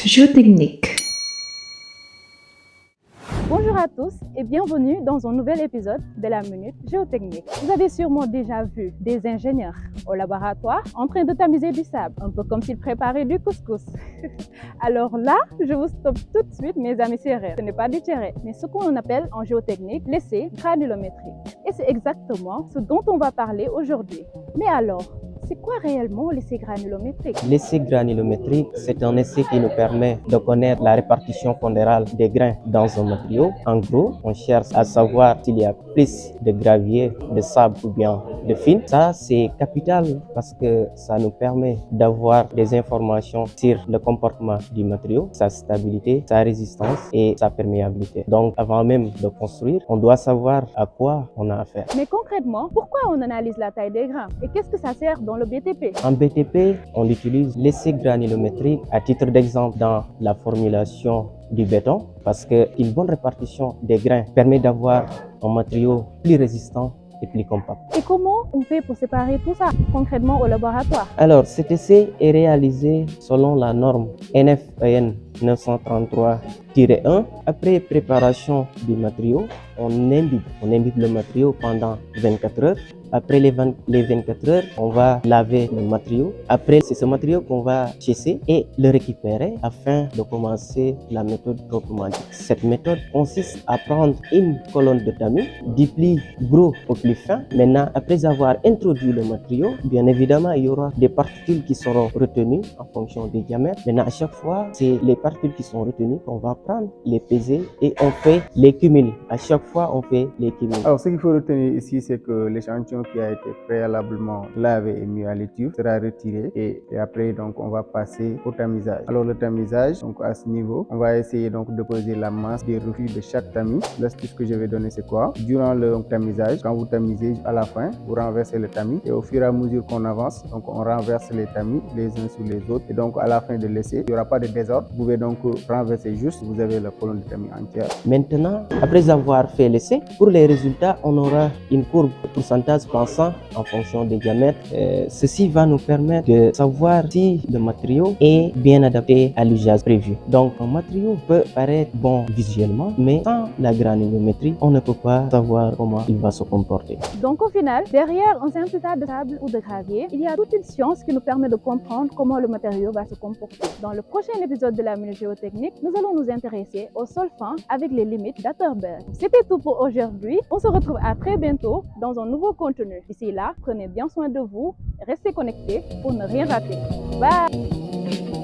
géotechnique. Bonjour à tous et bienvenue dans un nouvel épisode de la Minute Géotechnique. Vous avez sûrement déjà vu des ingénieurs au laboratoire en train de tamiser du sable, un peu comme s'ils préparaient du couscous. Alors là, je vous stoppe tout de suite, mes amis sérères. Ce n'est pas du terrain, mais ce qu'on appelle en géotechnique l'essai granulométrique. Et c'est exactement ce dont on va parler aujourd'hui. Mais alors, c'est quoi réellement l'essai granulométrique? L'essai granulométrique, c'est un essai qui nous permet de connaître la répartition pondérale des grains dans un matériau. En gros, on cherche à savoir s'il y a plus de gravier, de sable ou bien de fine. Ça, c'est capital parce que ça nous permet d'avoir des informations sur le comportement du matériau, sa stabilité, sa résistance et sa perméabilité. Donc, avant même de construire, on doit savoir à quoi on a affaire. Mais concrètement, pourquoi on analyse la taille des grains? Et qu'est-ce que ça sert dans le BTP? En BTP, on utilise l'essai granulométrique à titre d'exemple dans la formulation du béton parce qu'une bonne répartition des grains permet d'avoir un matériau plus résistant et plus compact. Et comment on fait pour séparer tout ça concrètement au laboratoire? Alors, cet essai est réalisé selon la norme NFEN 933-1. Après préparation du matériau, on imbibe le matériau pendant 24 heures. Après les 24 heures, on va laver le matériau. Après, c'est ce matériau qu'on va chasser et le récupérer afin de commencer la méthode proprement dite. Cette méthode consiste à prendre une colonne de tamis, du plus gros au plus fin. Maintenant, après avoir introduit le matériau, bien évidemment, il y aura des particules qui seront retenues en fonction du diamètre. Maintenant, à chaque fois, c'est les particules qui sont retenues qu'on va prendre, les peser et on fait les cumuls. À chaque fois, on fait les cumuls. Alors, ce qu'il faut retenir ici, c'est que l'échantillon qui a été préalablement lavé et mis à l'étuve sera retiré et après, donc, on va passer au tamisage. Alors, le tamisage, donc, à ce niveau, on va essayer donc de peser la masse des reflux de chaque tamis. L'astuce que je vais donner, c'est quoi? Durant le tamisage, quand vous tamisez, à la fin, vous renversez le tamis et au fur et à mesure qu'on avance, donc, on renverse les tamis les uns sur les autres et donc, à la fin de l'essai, il n'y aura pas de désordre. Vous pouvez donc renverser juste, vous avez la colonne de tamis entière. Maintenant, après avoir fait l'essai, pour les résultats, on aura une courbe de pourcentage pensant en fonction des diamètres. Ceci va nous permettre de savoir si le matériau est bien adapté à l'usage prévu. Donc, un matériau peut paraître bon visuellement, mais sans la granulométrie, on ne peut pas savoir comment il va se comporter. Donc au final, derrière un simple tas de sable ou de gravier, il y a toute une science qui nous permet de comprendre comment le matériau va se comporter. Dans le prochain épisode de la Minute Géotechnique, nous allons nous intéresser au sol fin avec les limites d'Atterberg. C'était tout pour aujourd'hui. On se retrouve à très bientôt dans un nouveau contenu. D'ici là, prenez bien soin de vous, restez connectés pour ne rien rater. Bye!